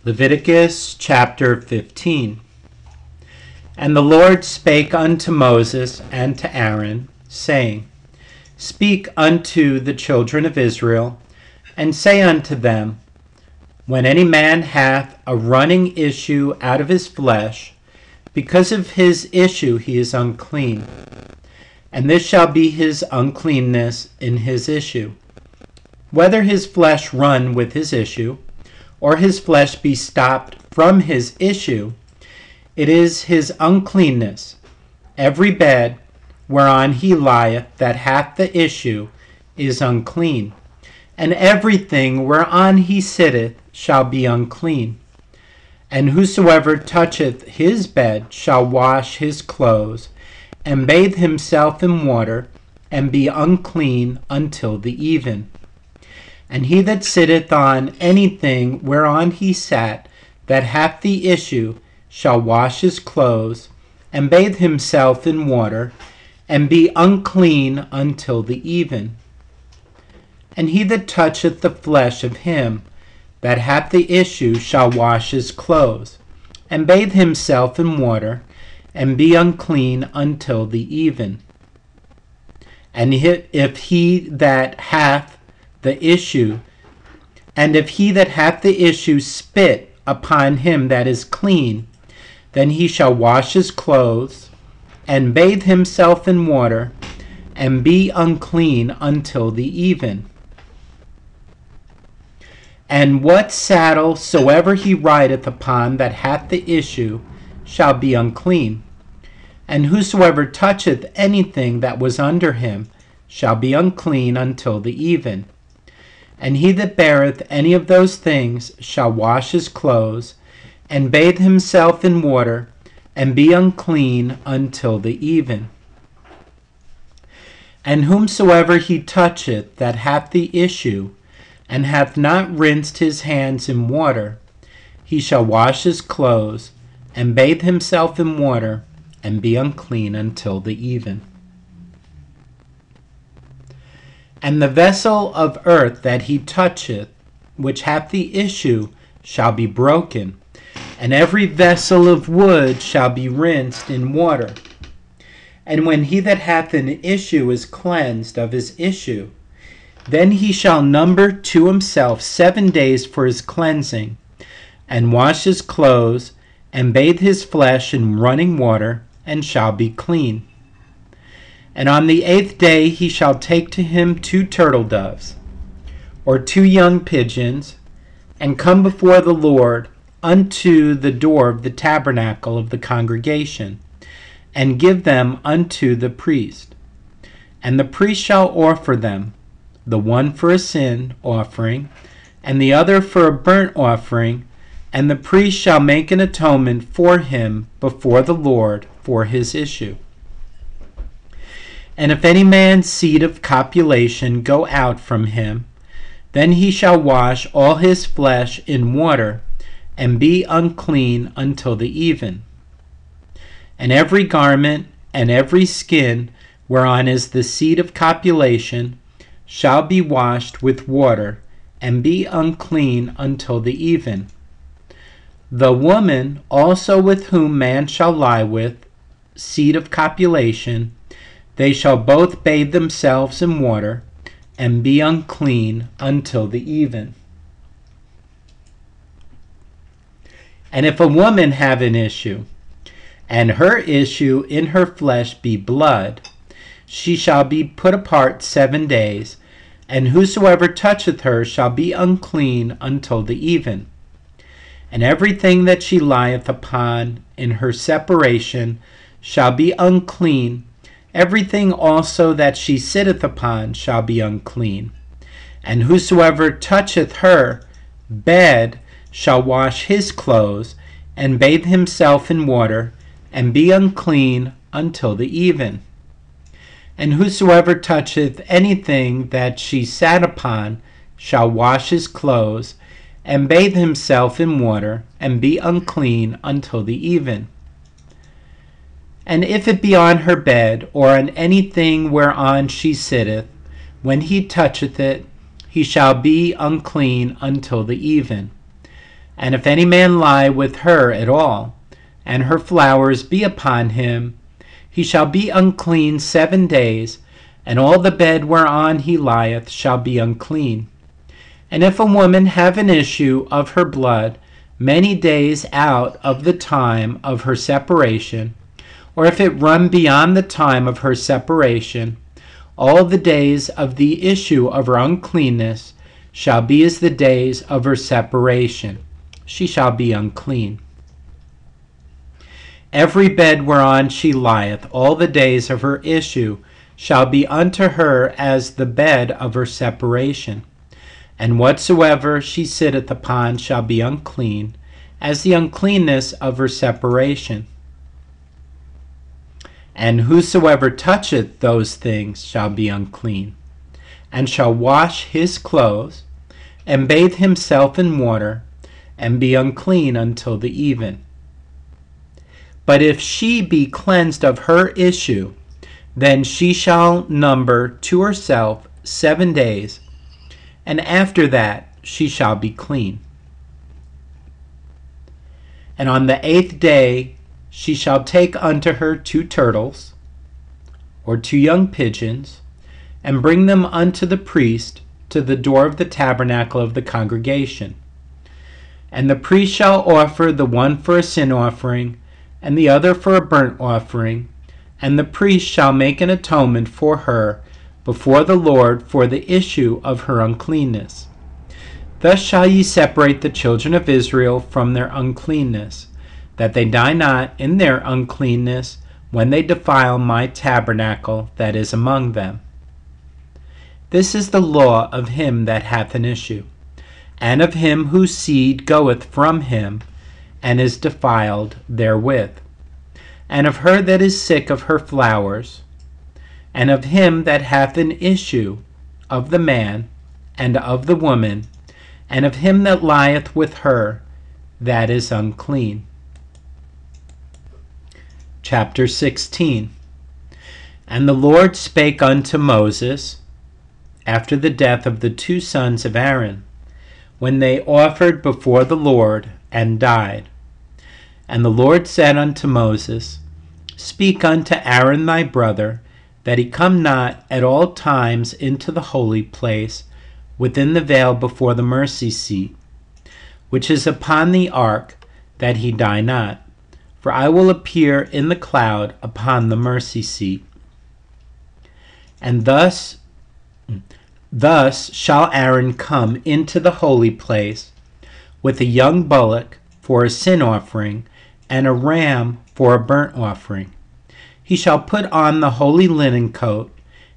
Leviticus chapter 15. And the Lord spake unto Moses and to Aaron, saying, Speak unto the children of Israel, and say unto them, When any man hath a running issue out of his flesh, because of his issue he is unclean. And this shall be his uncleanness in his issue. Whether his flesh run with his issue, or his flesh be stopped from his issue, it is his uncleanness. Every bed whereon he lieth that hath the issue is unclean, and everything whereon he sitteth shall be unclean. And whosoever toucheth his bed shall wash his clothes, and bathe himself in water, and be unclean until the even. And he that sitteth on anything whereon he sat, that hath the issue, shall wash his clothes, and bathe himself in water, and be unclean until the even. And he that toucheth the flesh of him that hath the issue shall wash his clothes, and bathe himself in water, and be unclean until the even. And if he that hath the issue, and if he that hath the issue spit upon him that is clean, then he shall wash his clothes, and bathe himself in water, and be unclean until the even. And what saddle soever he rideth upon that hath the issue shall be unclean. And whosoever toucheth anything that was under him shall be unclean until the even. And he that beareth any of those things shall wash his clothes, and bathe himself in water, and be unclean until the even. And whomsoever he toucheth that hath the issue, and hath not rinsed his hands in water, he shall wash his clothes, and bathe himself in water, and be unclean until the even. And the vessel of earth that he toucheth, which hath the issue, shall be broken, and every vessel of wood shall be rinsed in water. And when he that hath an issue is cleansed of his issue, then he shall number to himself 7 days for his cleansing, and wash his clothes, and bathe his flesh in running water, and shall be clean. And on the 8th day he shall take to him 2 turtle doves, or 2 young pigeons, and come before the Lord unto the door of the tabernacle of the congregation, and give them unto the priest. And the priest shall offer them, the one for a sin offering, and the other for a burnt offering, and the priest shall make an atonement for him before the Lord for his issue. And if any man's seed of copulation go out from him, then he shall wash all his flesh in water, and be unclean until the even. And every garment and every skin whereon is the seed of copulation shall be washed with water, and be unclean until the even. The woman also with whom man shall lie with seed of copulation, they shall both bathe themselves in water, and be unclean until the even. And if a woman have an issue, and her issue in her flesh be blood, she shall be put apart 7 days, and whosoever toucheth her shall be unclean until the even. And everything that she lieth upon in her separation shall be unclean. Everything also that she sitteth upon shall be unclean. And whosoever toucheth her bed shall wash his clothes, and bathe himself in water, and be unclean until the even. And whosoever toucheth anything that she sat upon shall wash his clothes, and bathe himself in water, and be unclean until the even. And if it be on her bed, or on anything whereon she sitteth, when he toucheth it, he shall be unclean until the even. And if any man lie with her at all, and her flowers be upon him, he shall be unclean 7 days, and all the bed whereon he lieth shall be unclean. And if a woman have an issue of her blood many days out of the time of her separation, or if it run beyond the time of her separation, all the days of the issue of her uncleanness shall be as the days of her separation. She shall be unclean. Every bed whereon she lieth all the days of her issue shall be unto her as the bed of her separation. And whatsoever she sitteth upon shall be unclean, as the uncleanness of her separation. And whosoever toucheth those things shall be unclean, and shall wash his clothes, and bathe himself in water, and be unclean until the even. But if she be cleansed of her issue, then she shall number to herself 7 days, and after that she shall be clean. And on the 8th day she shall take unto her 2 turtles, or 2 young pigeons, and bring them unto the priest to the door of the tabernacle of the congregation. And the priest shall offer the one for a sin offering, and the other for a burnt offering, and the priest shall make an atonement for her before the Lord for the issue of her uncleanness. Thus shall ye separate the children of Israel from their uncleanness, that they die not in their uncleanness when they defile my tabernacle that is among them. This is the law of him that hath an issue, and of him whose seed goeth from him, and is defiled therewith, and of her that is sick of her flowers, and of him that hath an issue, of the man, and of the woman, and of him that lieth with her, that is unclean. Chapter 16. And the Lord spake unto Moses, after the death of the 2 sons of Aaron, when they offered before the Lord, and died. And the Lord said unto Moses, Speak unto Aaron thy brother, that he come not at all times into the holy place, within the veil before the mercy seat, which is upon the ark, that he die not. For I will appear in the cloud upon the mercy seat. And thus shall Aaron come into the holy place, with a young bullock for a sin offering, and a ram for a burnt offering. He shall put on the holy linen coat,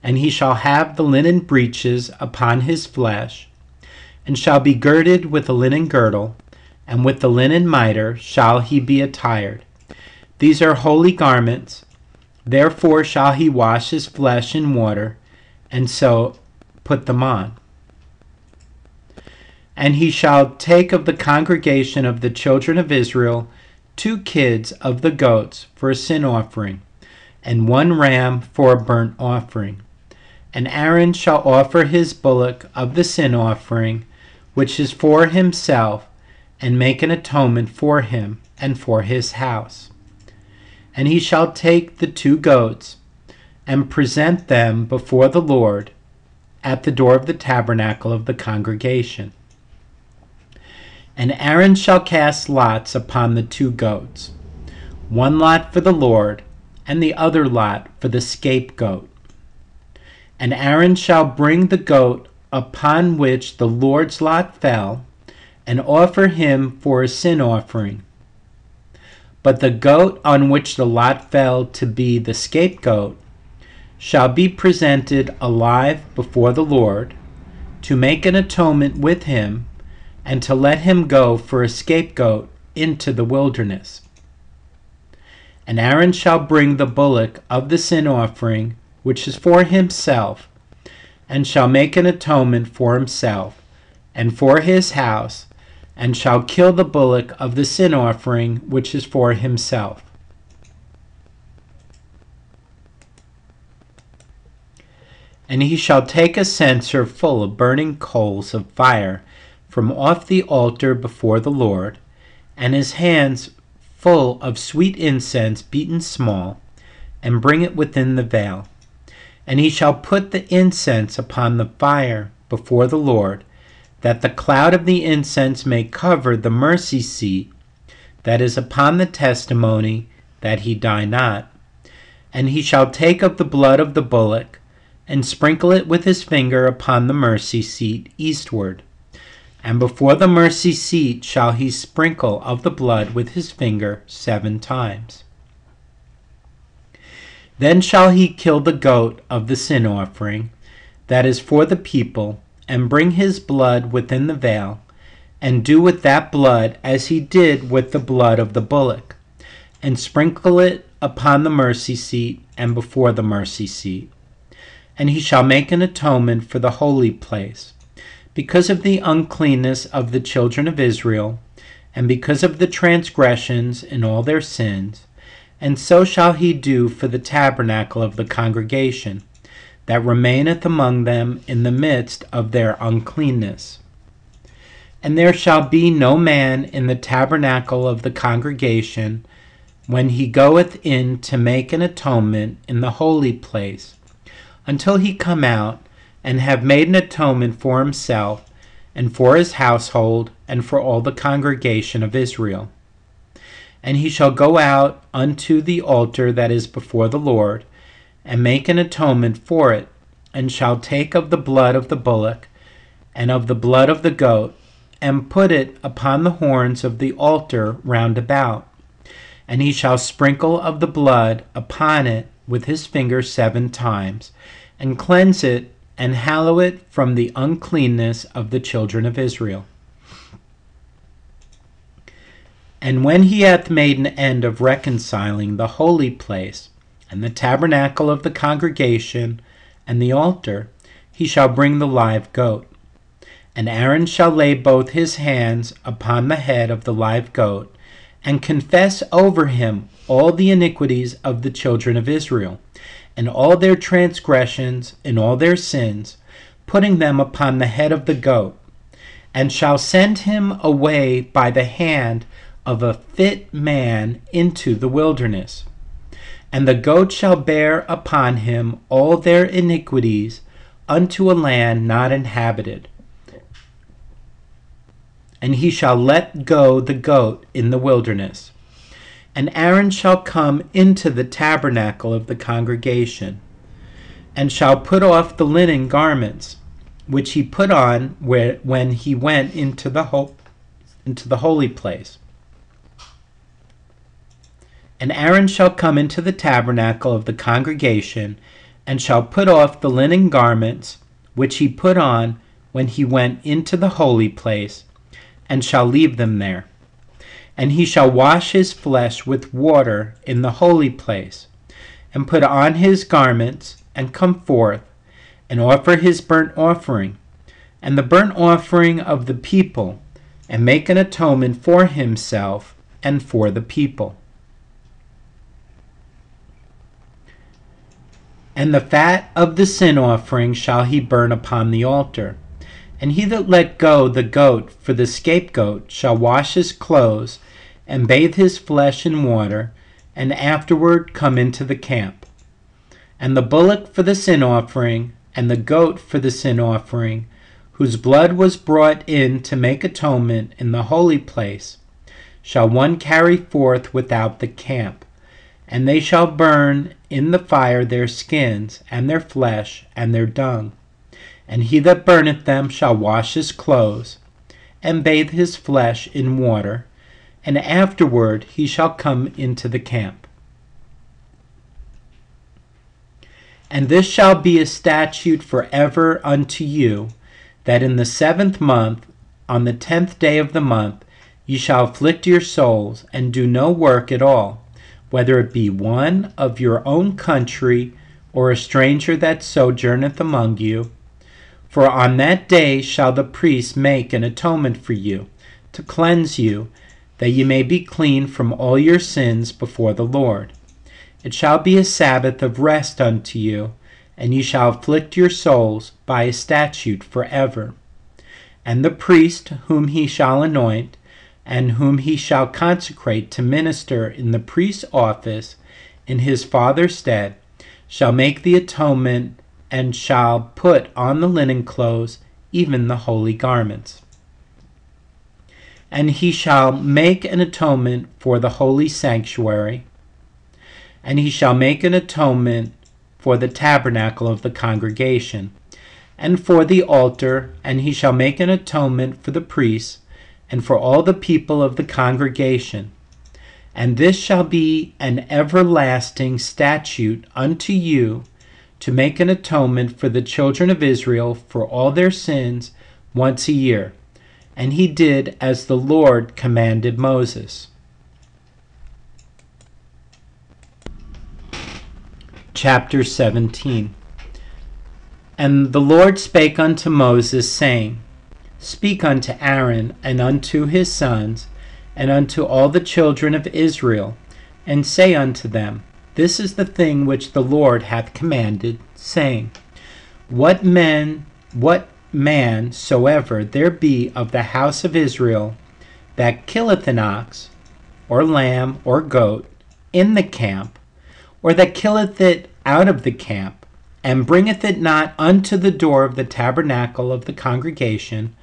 and he shall have the linen breeches upon his flesh, and shall be girded with a linen girdle, and with the linen mitre shall he be attired. These are holy garments. Therefore shall he wash his flesh in water, and so put them on. And he shall take of the congregation of the children of Israel 2 kids of the goats for a sin offering, and 1 ram for a burnt offering. And Aaron shall offer his bullock of the sin offering, which is for himself, and make an atonement for him and for his house. And he shall take the 2 goats, and present them before the Lord at the door of the tabernacle of the congregation. And Aaron shall cast lots upon the 2 goats, 1 lot for the Lord, and the other lot for the scapegoat. And Aaron shall bring the goat upon which the Lord's lot fell, and offer him for a sin offering. But the goat on which the lot fell to be the scapegoat shall be presented alive before the Lord, to make an atonement with him, and to let him go for a scapegoat into the wilderness. And Aaron shall bring the bullock of the sin offering, which is for himself, and shall make an atonement for himself, and for his house, and shall kill the bullock of the sin offering, which is for himself. And he shall take a censer full of burning coals of fire, from off the altar before the Lord, and his hands full of sweet incense beaten small, and bring it within the veil. And he shall put the incense upon the fire before the Lord, that the cloud of the incense may cover the mercy seat that is upon the testimony, that he die not. And he shall take of the blood of the bullock, and sprinkle it with his finger upon the mercy seat eastward. And before the mercy seat shall he sprinkle of the blood with his finger 7 times. Then shall he kill the goat of the sin offering, that is for the people, and bring his blood within the veil, and do with that blood as he did with the blood of the bullock, and sprinkle it upon the mercy seat and before the mercy seat. And he shall make an atonement for the holy place, because of the uncleanness of the children of Israel, and because of the transgressions in all their sins, and so shall he do for the tabernacle of the congregation, that remaineth among them in the midst of their uncleanness. And there shall be no man in the tabernacle of the congregation, when he goeth in to make an atonement in the holy place, until he come out, and have made an atonement for himself, and for his household, and for all the congregation of Israel. And he shall go out unto the altar that is before the Lord, and make an atonement for it, and shall take of the blood of the bullock, and of the blood of the goat, and put it upon the horns of the altar round about. And he shall sprinkle of the blood upon it with his finger 7 times, and cleanse it, and hallow it from the uncleanness of the children of Israel. And when he hath made an end of reconciling the holy place, and the tabernacle of the congregation, and the altar, he shall bring the live goat. And Aaron shall lay both his hands upon the head of the live goat, and confess over him all the iniquities of the children of Israel, and all their transgressions and all their sins, putting them upon the head of the goat, and shall send him away by the hand of a fit man into the wilderness. And the goat shall bear upon him all their iniquities unto a land not inhabited. And he shall let go the goat in the wilderness. And Aaron shall come into the tabernacle of the congregation, and shall put off the linen garments, which he put on when he went into the holy place. And Aaron shall come into the tabernacle of the congregation, and shall put off the linen garments, which he put on when he went into the holy place, and shall leave them there. And he shall wash his flesh with water in the holy place, and put on his garments, and come forth, and offer his burnt offering, and the burnt offering of the people, and make an atonement for himself and for the people. And the fat of the sin offering shall he burn upon the altar. And he that let go the goat for the scapegoat shall wash his clothes, and bathe his flesh in water, and afterward come into the camp. And the bullock for the sin offering, and the goat for the sin offering, whose blood was brought in to make atonement in the holy place, shall one carry forth without the camp. And they shall burn in the fire their skins, and their flesh, and their dung. And he that burneth them shall wash his clothes, and bathe his flesh in water, and afterward he shall come into the camp. And this shall be a statute forever unto you, that in the 7th month, on the 10th day of the month, ye shall afflict your souls, and do no work at all, whether it be one of your own country, or a stranger that sojourneth among you. For on that day shall the priest make an atonement for you, to cleanse you, that ye may be clean from all your sins before the Lord. It shall be a Sabbath of rest unto you, and ye shall afflict your souls by a statute forever. And the priest whom he shall anoint, and whom he shall consecrate to minister in the priest's office in his father's stead, shall make the atonement, and shall put on the linen clothes, even the holy garments. And he shall make an atonement for the holy sanctuary, and he shall make an atonement for the tabernacle of the congregation, and for the altar, and he shall make an atonement for the priests, and for all the people of the congregation. And this shall be an everlasting statute unto you, to make an atonement for the children of Israel for all their sins once a year. And he did as the Lord commanded Moses. Chapter 17. And the Lord spake unto Moses, saying, Speak unto Aaron, and unto his sons, and unto all the children of Israel, and say unto them, This is the thing which the Lord hath commanded, saying, What man soever there be of the house of Israel that killeth an ox, or lamb, or goat, in the camp, or that killeth it out of the camp, and bringeth it not unto the door of the tabernacle of the congregation,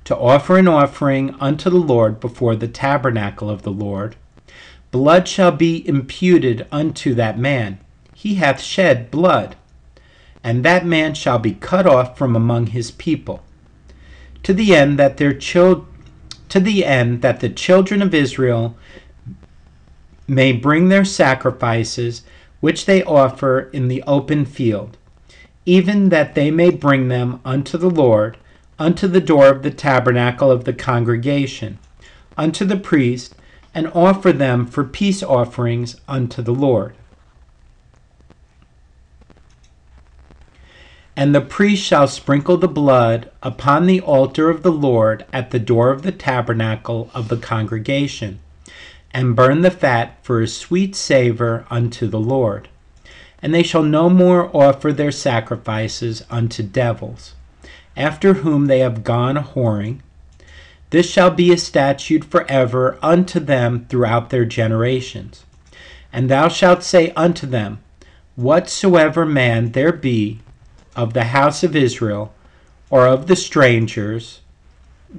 to offer an offering unto the Lord before the tabernacle of the Lord, blood shall be imputed unto that man. He hath shed blood, and that man shall be cut off from among his people, to the end that the children of Israel may bring their sacrifices which they offer in the open field, even that they may bring them unto the Lord, unto the door of the tabernacle of the congregation, unto the priest, and offer them for peace offerings unto the Lord. And the priest shall sprinkle the blood upon the altar of the Lord at the door of the tabernacle of the congregation, and burn the fat for a sweet savor unto the Lord. And they shall no more offer their sacrifices unto devils, after whom they have gone a whoring. This shall be a statute forever unto them throughout their generations. And thou shalt say unto them, Whatsoever man there be of the house of Israel, or of the strangers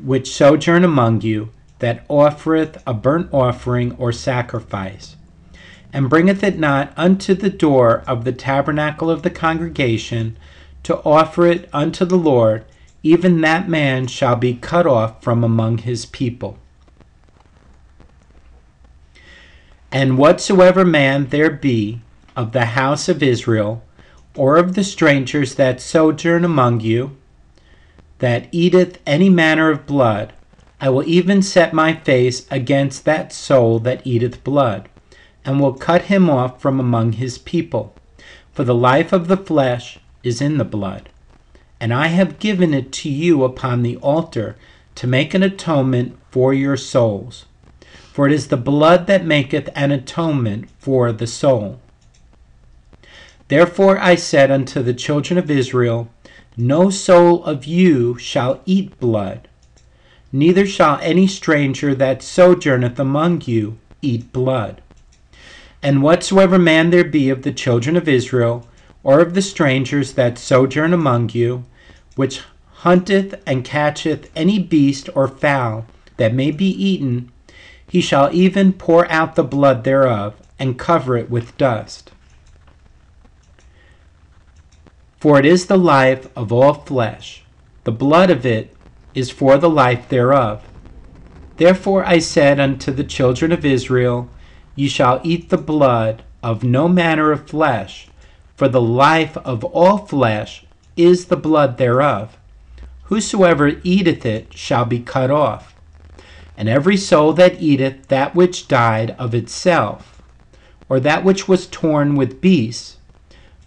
which sojourn among you, that offereth a burnt offering or sacrifice, and bringeth it not unto the door of the tabernacle of the congregation, to offer it unto the Lord, even that man shall be cut off from among his people. And whatsoever man there be of the house of Israel, or of the strangers that sojourn among you, that eateth any manner of blood, I will even set my face against that soul that eateth blood, and will cut him off from among his people. For the life of the flesh is in the blood. And I have given it to you upon the altar to make an atonement for your souls. For it is the blood that maketh an atonement for the soul. Therefore I said unto the children of Israel, No soul of you shall eat blood, neither shall any stranger that sojourneth among you eat blood. And whatsoever man there be of the children of Israel, or of the strangers that sojourn among you, which hunteth and catcheth any beast or fowl that may be eaten, he shall even pour out the blood thereof, and cover it with dust. For it is the life of all flesh, the blood of it is for the life thereof. Therefore I said unto the children of Israel, Ye shall eat the blood of no manner of flesh, for the life of all flesh is the blood thereof. Whosoever eateth it shall be cut off. And every soul that eateth that which died of itself, or that which was torn with beasts,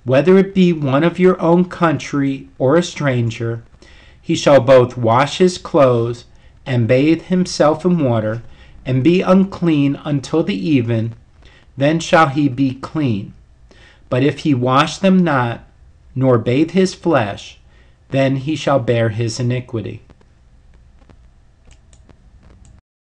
whether it be one of your own country or a stranger, he shall both wash his clothes and bathe himself in water, and be unclean until the even, then shall he be clean. But if he wash them not, nor bathe his flesh, then he shall bear his iniquity.